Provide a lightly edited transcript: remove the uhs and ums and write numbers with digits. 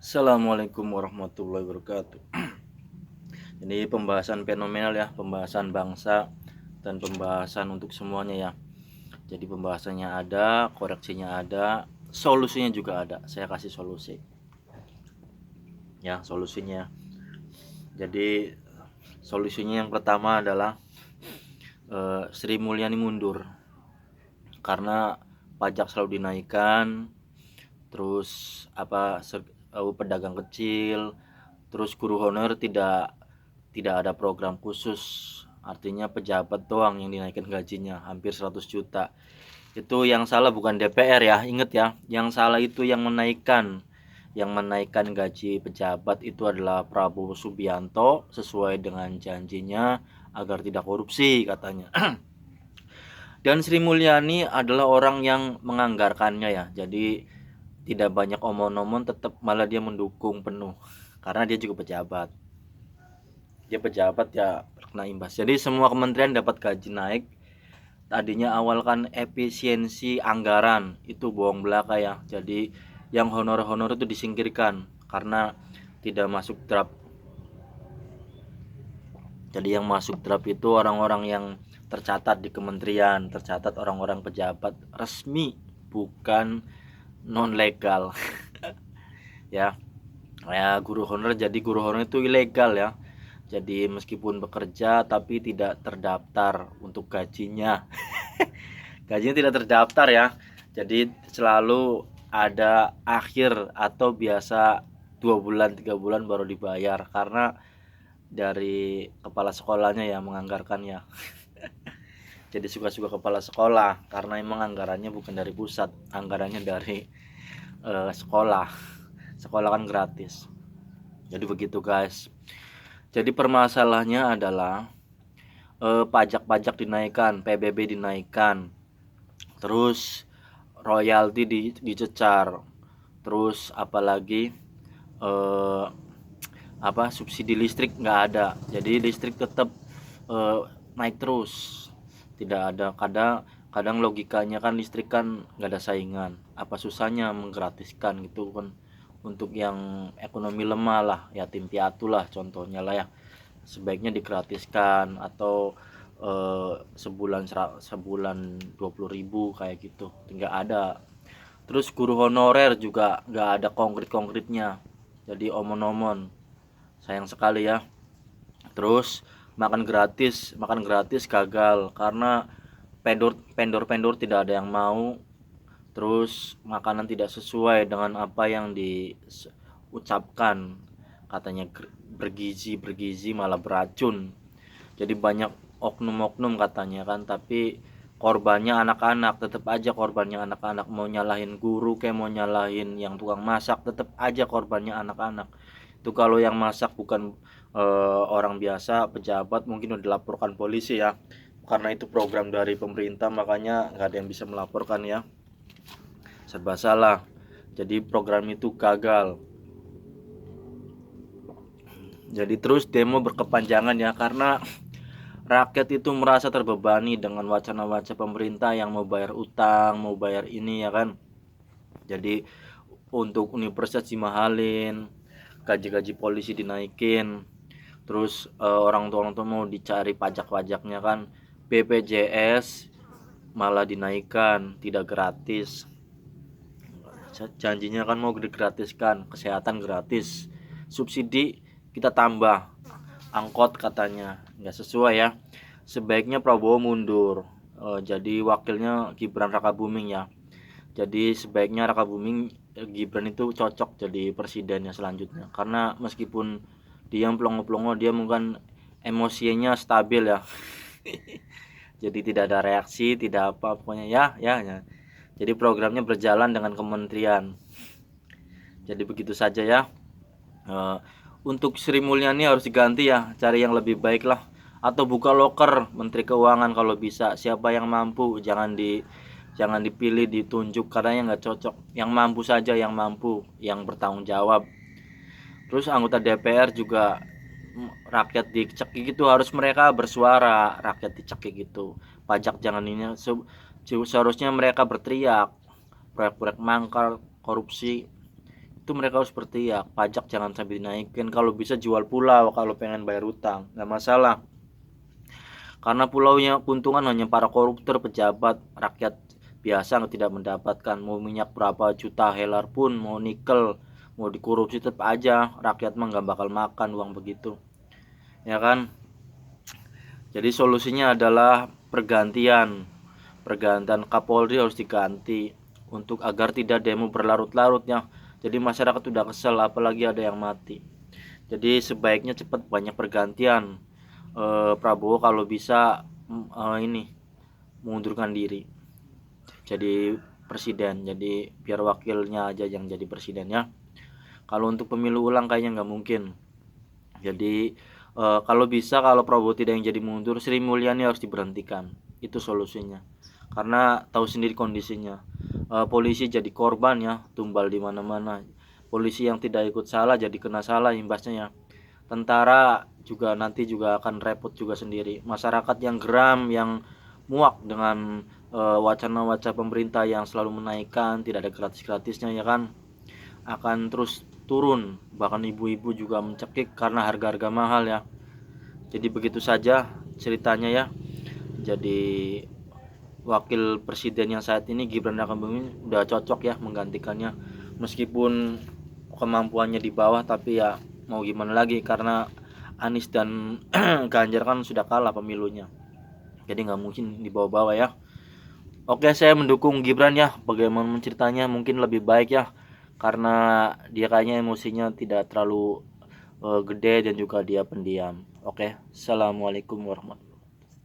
Assalamualaikum warahmatullahi wabarakatuh. Ini pembahasan fenomenal ya, pembahasan bangsa dan pembahasan untuk semuanya ya. Jadi pembahasannya ada, koreksinya ada, solusinya juga ada. Saya kasih solusi. Ya, solusinya. Jadi solusinya yang pertama adalah Sri Mulyani mundur karena pajak selalu dinaikkan, terus pedagang kecil, terus guru honor tidak ada program khusus, artinya pejabat doang yang dinaikkan gajinya hampir 100 juta. Itu yang salah bukan DPR ya, inget ya, yang salah itu yang menaikkan gaji pejabat itu adalah Prabowo Subianto sesuai dengan janjinya agar tidak korupsi katanya. Dan Sri Mulyani adalah orang yang menganggarkannya ya, jadi tidak banyak omong-omong, tetap malah dia mendukung penuh karena dia pejabat ya kena imbas. Jadi semua kementerian dapat gaji naik. Tadinya awal kan efisiensi anggaran itu bohong belaka ya. Jadi yang honor-honor itu disingkirkan karena tidak masuk draft. Jadi yang masuk draft itu orang-orang yang tercatat di kementerian, tercatat orang-orang pejabat resmi, bukan non legal. Ya, ya guru honor, jadi guru honor itu ilegal ya. Jadi meskipun bekerja tapi tidak terdaftar untuk gajinya. Gajinya tidak terdaftar ya. Jadi selalu ada akhir atau biasa 2 bulan 3 bulan baru dibayar karena dari kepala sekolahnya yang menganggarkannya. Jadi suka-suka kepala sekolah karena emang anggarannya bukan dari pusat, anggarannya dari sekolah. Sekolah kan gratis. Jadi begitu guys. Jadi permasalahannya adalah pajak-pajak dinaikkan, PBB dinaikkan, terus royalti dicecar, terus apalagi eh, subsidi listrik nggak ada, jadi listrik tetap naik terus, tidak ada. Kadang logikanya kan listrik kan nggak ada saingan, apa susahnya menggratiskan gitu kan untuk yang ekonomi lemah lah, yatim piatu lah contohnya lah ya, sebaiknya digratiskan atau sebulan 20.000 kayak gitu, nggak ada. Terus guru honorer juga nggak ada konkretnya, jadi omon-omon, sayang sekali ya. Terus makan gratis gagal karena vendor tidak ada yang mau. Terus makanan tidak sesuai dengan apa yang diucapkan, katanya bergizi malah beracun. Jadi banyak oknum-oknum katanya kan, tapi korbannya anak-anak, tetap aja korbannya anak-anak. Mau nyalahin guru kayak mau nyalahin yang tukang masak, tetap aja korbannya anak-anak. Itu kalau yang masak bukan orang biasa, pejabat, mungkin udah dilaporkan polisi ya, karena itu program dari pemerintah, makanya nggak ada yang bisa melaporkan ya, serba salah. Jadi program itu gagal. Jadi terus demo berkepanjangan ya, karena rakyat itu merasa terbebani dengan wacana-wacana pemerintah yang mau bayar utang, mau bayar ini ya kan. Jadi untuk universitas dimahalin, gaji-gaji polisi dinaikin, terus orang tua mau dicari pajak-pajaknya kan, BPJS malah dinaikkan, tidak gratis. Janjinya kan mau digratiskan, kesehatan gratis, subsidi kita tambah, angkot katanya nggak sesuai ya. Sebaiknya Prabowo mundur, jadi wakilnya Gibran Rakabuming ya. Jadi sebaiknya Rakabuming, Gibran itu cocok jadi presidennya selanjutnya, karena meskipun dia pelongo-pelongo, dia mungkin emosinya stabil ya. Jadi tidak ada reaksi, tidak apa, pokoknya ya. Jadi programnya berjalan dengan kementerian. Jadi begitu saja ya. Eh, untuk Sri Mulyani harus diganti ya, cari yang lebih baik lah. Atau buka loker Menteri Keuangan kalau bisa. Siapa yang mampu, jangan dipilih ditunjuk karena yang nggak cocok. Yang mampu saja, yang mampu, yang bertanggung jawab. Terus anggota DPR juga, rakyat dicekik gitu, harus mereka bersuara, rakyat dicekik gitu. Pajak jangan ini, seharusnya mereka berteriak, proyek-proyek mangkal, korupsi itu mereka harus berteriak, pajak jangan sampai dinaikin, kalau bisa jual pulau kalau pengen bayar utang, nggak masalah. Karena pulaunya keuntungan hanya para koruptor, pejabat, rakyat biasa yang tidak mendapatkan. Mau minyak berapa juta helar pun, mau nikel, mau dikorupsi tetap aja rakyat mah nggak bakal makan uang begitu, ya kan? Jadi solusinya adalah pergantian Kapolri harus diganti untuk agar tidak demo berlarut-larutnya. Jadi masyarakat udah kesel apalagi ada yang mati. Jadi sebaiknya cepat banyak pergantian. Prabowo kalau bisa ini mengundurkan diri jadi presiden, jadi biar wakilnya aja yang jadi presiden ya. Kalau untuk pemilu ulang kayaknya nggak mungkin. Jadi kalau bisa, kalau Prabowo tidak yang jadi mundur, Sri Mulyani harus diberhentikan. Itu solusinya. Karena tahu sendiri kondisinya. Polisi jadi korban ya, tumbal di mana-mana. Polisi yang tidak ikut salah jadi kena salah imbasnya ya. Tentara juga nanti juga akan repot juga sendiri. Masyarakat yang geram, yang muak dengan wacana-wacana pemerintah yang selalu menaikkan, tidak ada gratis-gratisnya ya kan, akan terus turun. Bahkan ibu-ibu juga mencekik karena harga-harga mahal ya. Jadi begitu saja ceritanya ya. Jadi wakil presiden yang saat ini Gibran Rakabuming udah cocok ya menggantikannya, meskipun kemampuannya di bawah, tapi ya mau gimana lagi karena Anies dan Ganjar kan sudah kalah pemilunya, jadi nggak mungkin dibawa-bawa ya. Oke, saya mendukung Gibran ya. Bagaimana ceritanya mungkin lebih baik ya, karena dia kayaknya emosinya tidak terlalu gede dan juga dia pendiam. Oke, assalamualaikum warahmatullahi wabarakatuh.